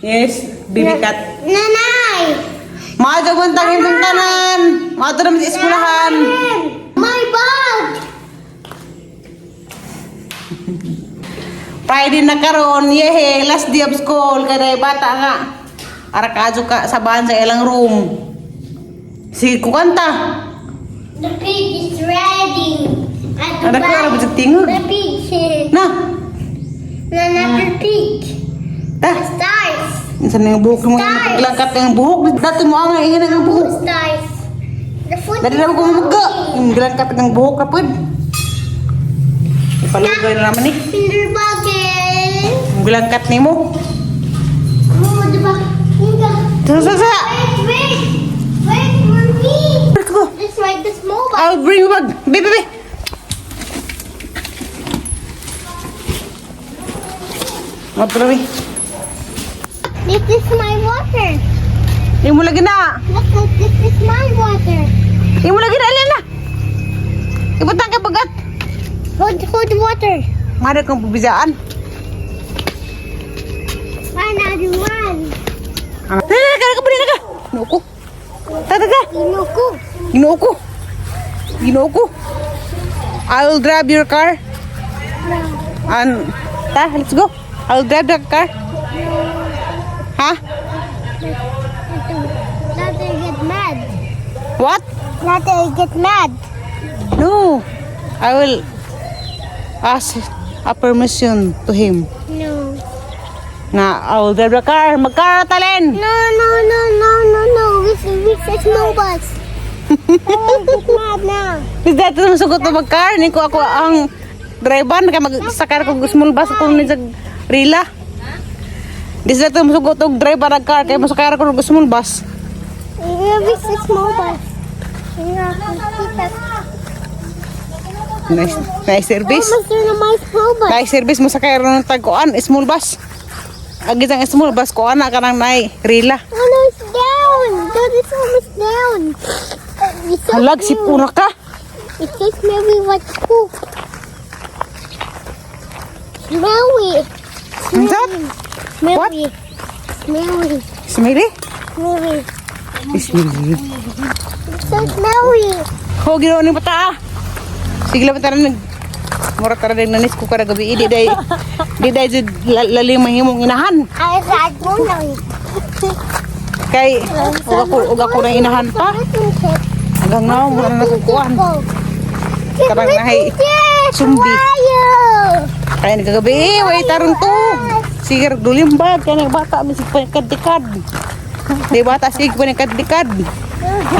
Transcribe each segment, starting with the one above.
Yes, bibikat. Nanay! Maaga mo tangin ng tanan. Maaga naman sa eskulahan. My bag! Friday na karon, yehe, last day of school. Kaya bata nga. Arakadyo ka sa bahan sa ilang room. Sige, kukanta. The pig is ready. At the Anak ko, arap sa tingog. The pig. Na, Another pig. ta. Stars. Minsan yung buhok mo, naglangkat yung buhok. Dati mo ang ingin ng buhok. Stars. The foot. Dati naman ko mamaga. Yung glangkat ng buhok na pwede. Ipalugay na naman eh. Finger buggy. Yung glangkat ni mo. Oh, diba? Sa. Wait. Wait for me. Let's go. Let's ride the small bug. I'll bring you back. Baby. Mapalami. This is my water. Yung mo lagi na. Look, this is my water. Yung mo lagi na, alin na. Ibutang ka bagat. Hold water. Mada kang pabizaan. Another one. Kaya ka ba na ka? Ginoo ko. Tataga. Inuko. Ginoo ko. Ginoo ko. I'll drive your car. And, let's go. I'll drive the car. Ha? Not they get mad. What? Not they get mad. No. I will ask a permission to him. No. Na, I will drive the car. Mag-car, talin. No. We say small bus. Oh, get mad now. Is that naman sugot na mag-car? Hindi ko ako ang driver. Kaya magsakar ko small bus ko ni sa Rila. Di sa naman sugot ang driver ng car. Kaya masakar ko ng small bus. We say small bus. Nice service. Almost na my small bus. Nice service mo sakay ron ng tagkuan. Small bus. Agi ang small bus ko ana ka nang nay Rila. Oh no, it's down. That is almost down. It's so Halag si pura ka. It tastes maybe like poop. Smelly. What's that? Smelly. Smelly. Smili? Smelly. Smili. It's so smelly. Ho ginawa ni bata. Sige lang bata nag mura ka rin nanis ko kada gabi. Di day jud lalim mahimong inahan. I had one on. Kay uga ko na inahan pa. Hanggang na mo na nakukuan. Karang nahay sumbi. Kaya nagagabi, way tarong to. Sige dulimbag kaya bata mi sig panikad-dikad. Di bata sig panikad-dikad.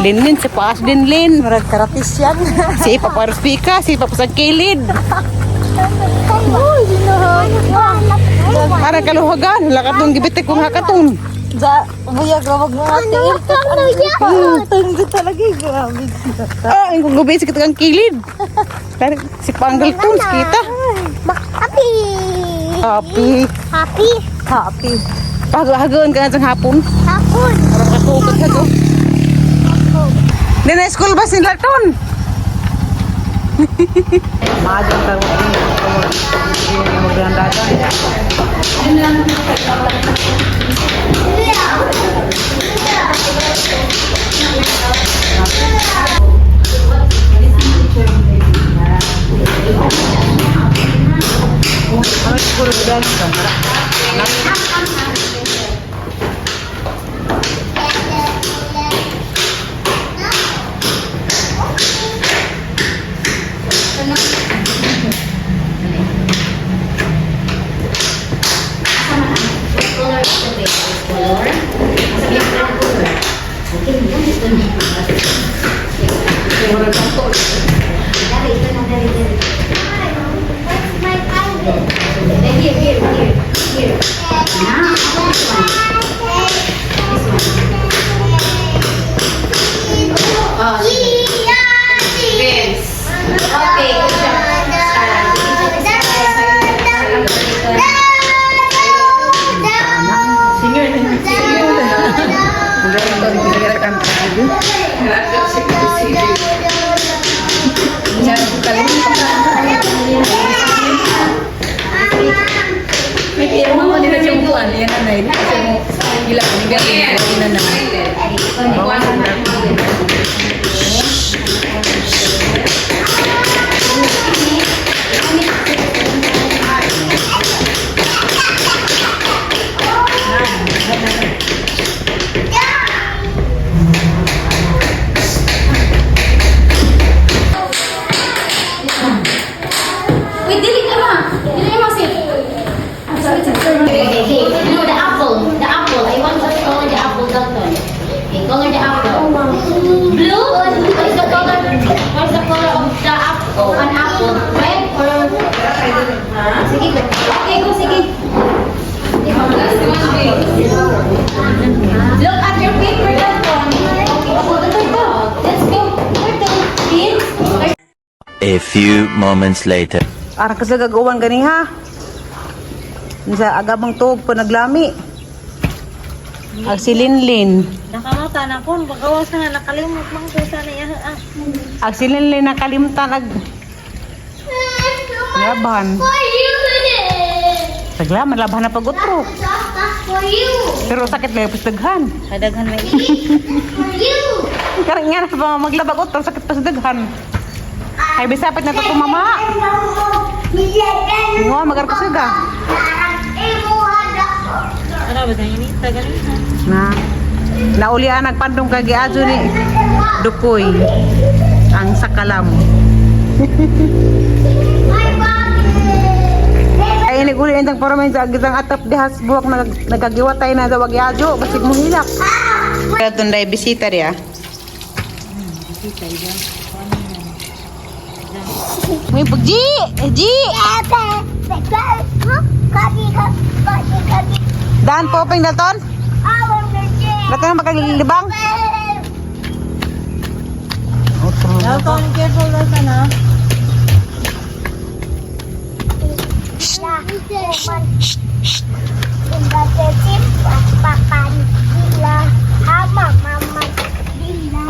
Linin si paas din lin. Marag karatis yan. Si paparuspika, si papasang kilid. Uy, Para kaluhagan, lakatong gibitik kong hakatong. Da, buyag wag mo atin. Ano yan? Tunggu talaga grabe. Yung gabi si kitang kilid. Kaya si panggal to, si kita. Happy. Happy. Happy. Happy. Paghahagaan ka na sa hapon. Hapon. Para katukot ka to. Di na school bus nila ton. Mahadang tarong ini magandang. May tira mo nila yung buwan, yan na few moments later. Arang kasi gagawan gani ha. Sa agabang tuog pa naglami. Ang si Linlin. Nakamata na po. Pagkawas na nga nakalimot mang ko sana yan. Ang si Linlin nakalimtan ag laban. Sagla, malaban na pag-utro. Pero sakit lang yung daghan. Kadaghan may Karang nga na pa maglabag utro, sakit pa sa daghan. Ay, bisapit na ito mama. Nga, magarkusiga. Ano ba sa ini? Tagaling ha. Naulian nagpandong kagi ajo ni Dukoy ang sakalam. Ay ini guli entang paramen sa agitang atap dihas buwak nagagiwatay na dawag ajo basig mo hilak. Kaya tunday bisita dia. Bisita ida. May pagji, ji. Dan popeng daton. Daton magalilibang. Dalton, careful na sana.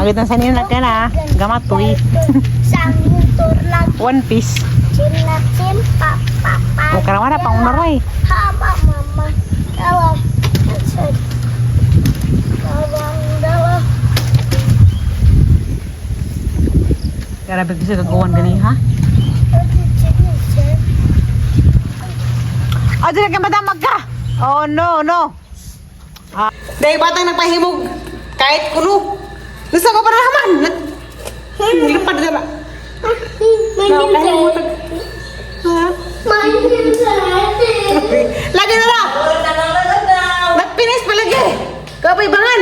Agad ang sanin na ka na. Gamatoy. One piece. O karawana pang unaroy. Grabe kasi gagawan gani ha. Ado na ka madamag ka. Oh no, no. Dahil batang nagpahimog kahit kuno. Gusto ko para naman. Nilipad na lang. Lagi na lang. Nagpinis pa lagi. Kapay bangan.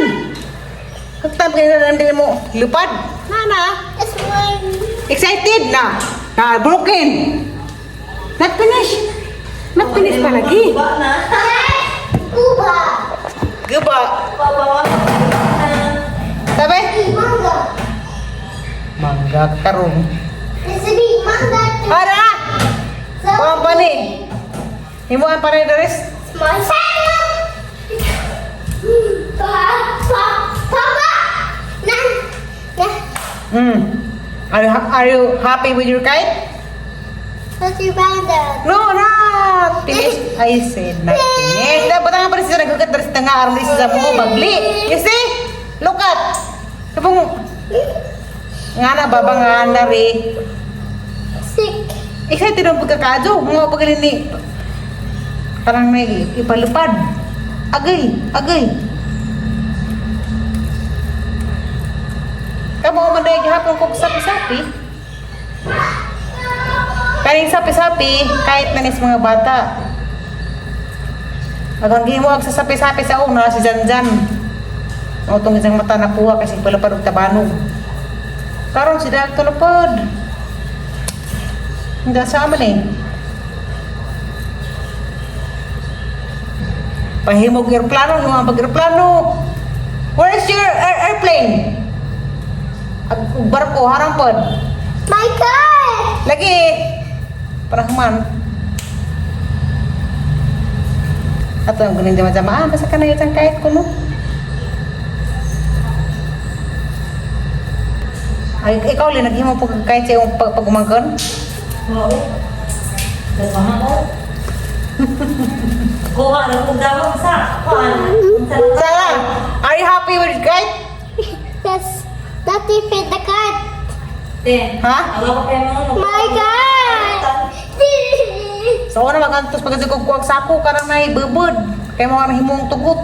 Kagtab kayo na lang mo. Lupad. Nana. Excited na. Broken. Nagpinis. Nagpinis pa lagi. Guba. Sabi? Mangga karung. Ara! Papa ni. Himuan pa rin daris. Are you happy with your kite? No, not finish. I said not finish. Dapat nga pa rin siya nagkakat dari setengah araw di sa mo bagli. You see? Look at. Kapag nga na babang nga na rin. Excited ang pagkakadyo. Mga pagaling ni parang may ipalupad. Agay, agay. Kamu manday gihapon ko sapi-sapi. Kaning sapi-sapi kahit nanis mga bata. Agang gihimo ag sa sapi-sapi sa una si Janjan. Utong isang mata nakuha kasi palapad og tabanog. Karon si Dagto lapad. Hindi sa aman eh. Pahimog aeroplano, yung mga pag-aeroplano. Where's your airplane? Barko, harang pod. My God! Lagi. Parang man. Ato ang guling di majamaan. Basta ka na itang kahit kuno. Ay, ikaw ulit, naghimo po kahit sa iyong pagumangkan? Oo. Nagpahang ko. Kuha na kung daw sa. Sarah, are you happy with it, kite? That's fit the card. Ha? My God! So, ano magantos pagkasagugkuwag sako, karang may bubod. Kaya mga himong tugot.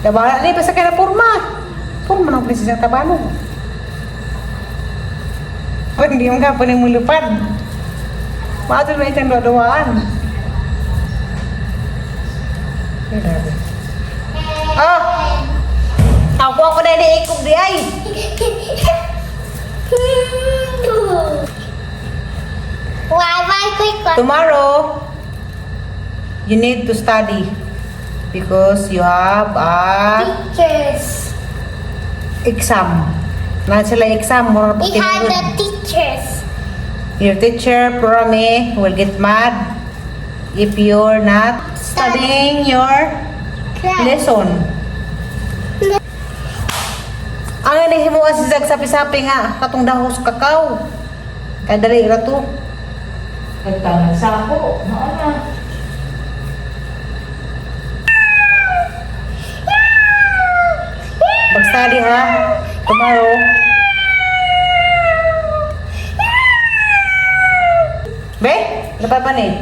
Diba? Ano yung basta kaya na purma? Purma ng prinsesang Tabanog. Pag hindi yung kapon yung mulupad. Maatol na isang dodoaan. Ah! Ako ako na iniikog di ay. Why quick one? Tomorrow, you need to study because you have a Teachers. exam. Na sila exam mo We had the teachers. Your teacher, Prome, will get mad if you're not studying your lesson. Ang nahihimuan si Zag sapi-sapi nga, katong dahos kakao. Kaya dali ra to. Nagtangan sa ako. Maana. Mag-study ha, tomorrow. Be, dapat pa ni?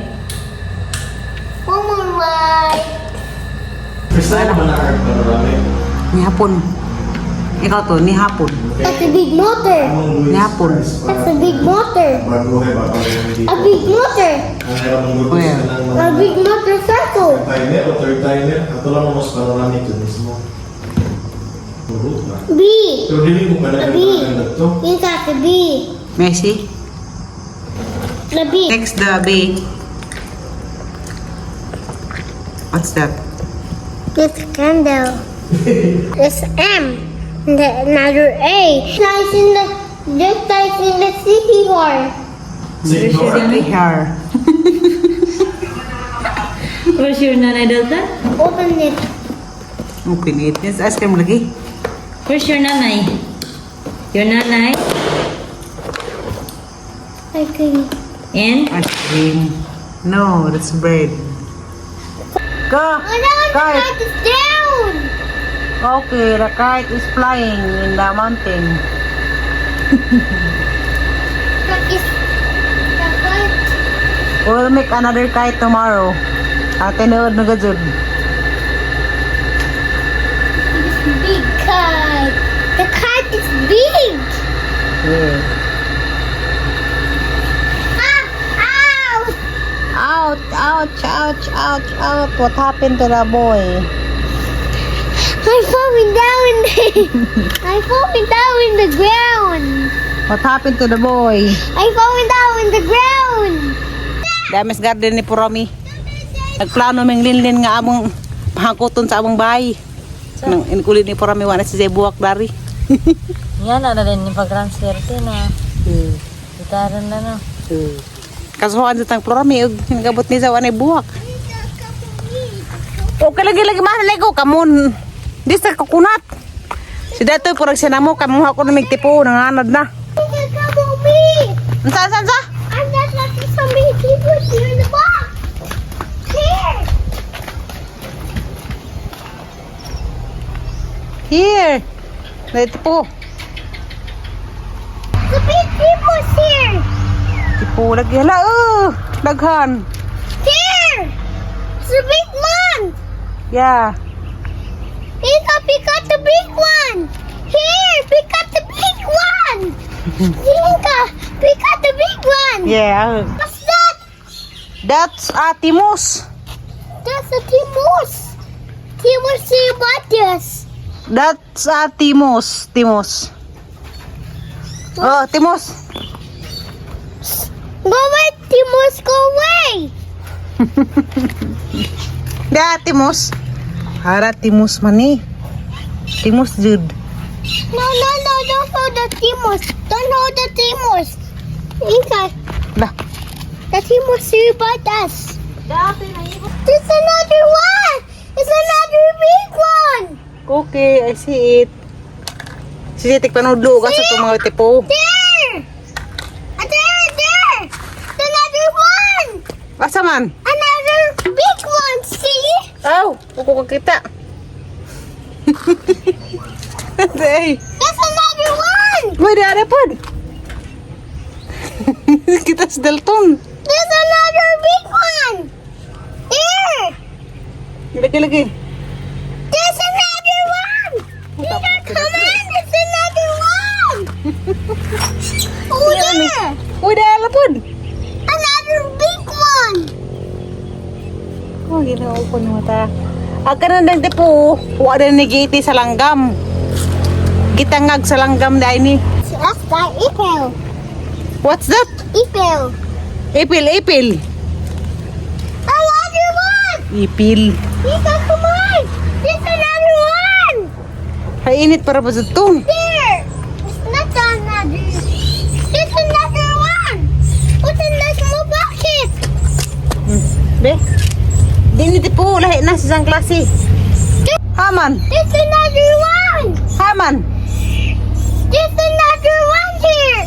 One more ride. First time ba na-art panoramic? Ni hapon. Ikaw to, ni hapon. That's a big motor. Yapon. That's a big motor. Baguhin ba kami dito? A big motor. Ang hirap mong gusto Where? ng A big motorcycle. timer o third timer. Ato lang mo sa panoramic yun mismo. Purot na. B. Pero dili mo pa A B. nagkakaroon to. You got the B. Messi, The B. text the B. What's that? It's candle. It's M. And another A. Nice in the just nice in the seahorse. Really hair. Where's your nanay, Delta? Open it. Okay, need. Yes, ice cream lagi. Where's your nanay? Your nanay? I can. And? Ice cream. No, that's bread. Go! Oh no, the Kite! kite is down. Okay, the kite is flying in the mountain. That is the kite. We'll make another kite tomorrow. Tinood na gajud. This big kite. The kite is big. Yeah. Ah! Ow! Ouch, ouch, ouch, ouch, ouch. What happened to the boy? I'm falling down in the I'm falling down in the ground. What happened to the boy? I'm falling down in the ground. Damis garden ni Puromi. Nagplano ming linlin nga among pangkuton sa among bahay. Nang inkulit ni Puromi wala si buwak dari. Yan na rin yung pag-transfer na. Gitaran na na. Kasuhan sa tang Puromi ug nagabot ni sa wanay buwak. Okay lagi mahal ko kamon. Di sa kukunat. Si datoy purag sinamo kamuha ko na migtipo nanganad na. Come on me. Unsa? I'm not letting so many people here in the box. Here. Here. Dito po. The big people's here. Tipo lagi hala daghan. Here. It's a big one. Yeah. Pick up the big one. Here, pick up the big one. Inka, pick up the big one. Yeah. What's that? That's Timos. That's a Timos. Timos Sibatias. That's Timos. Oh, Timos. Go away, Timos, go away. Da Timos. Hara Timos mani. Timos jud. No, don't hold the Timos. Don't hold the Timos. Inka, Lah. the Timos Sibatias. There's another one. It's another big one. Okay, I see it. Sisitik panudlo ka sa itong mga tipo. There. There. There's another one. Asa man? Another big one, see? Aw, kuko kita. Hey, There's another one! may dara pod. Kita sa Dalton. There's another big one! Here! Lagi. There's another one! Peter, come on! There's another one! Oh, there! Uy, dara pod. Another big one! Oh, ginawa ko na mata. Aga na nagdepo, wala na nagiti sa langgam. Gitangag sa langgam dahil ni. That's the Ipil. What's that? Ipil. Ipil. Another one! Ipil. Peter, come on! There's another one! Ay, init para ba sa itong? There! It's not another. There's another one! Be? Diniti po, lahi na sa isang klase. Haman. There's another one. Haman. There's another one here.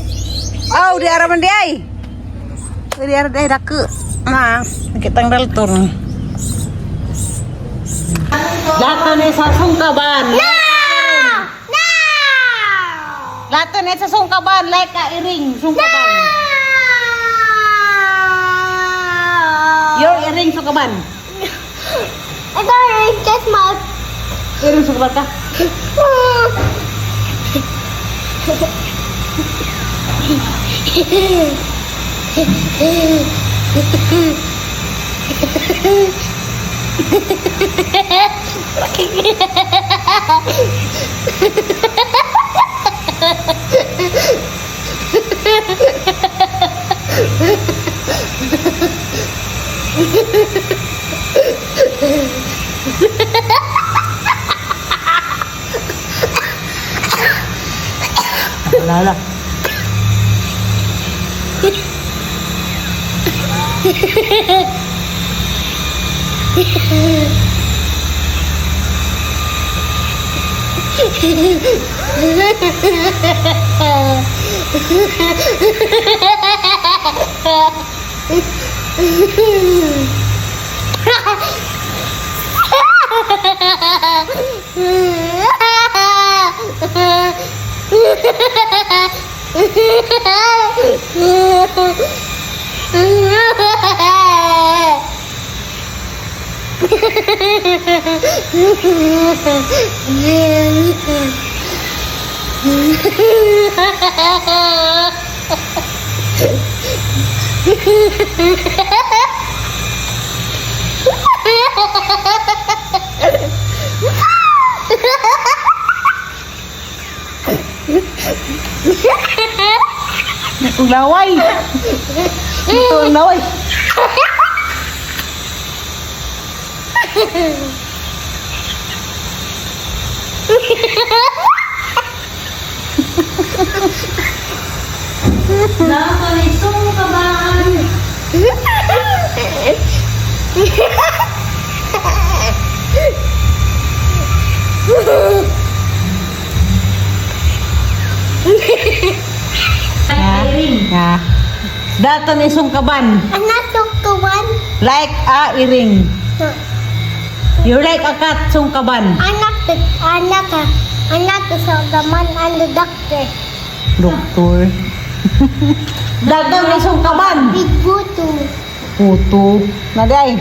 Oh, di araman di ay. Di araman di ay daku. Nah, kitang dalton. Lato ni sa sungkaban. No! No! Lato ni sa sungkaban, like ka iring sungkaban. Your iring sungkaban. I got it. Just my. Iring sungkaban ka. Lala. Laway. Ito ang laway. Nakalisong ka ba? Ha? Dato ni sungkaban, Anak to one. like a iring. You like a cat sungkaban. Anak to the man and the doctor. Doktor. Dato ni sungkaban. Big buto. Puto. Naday.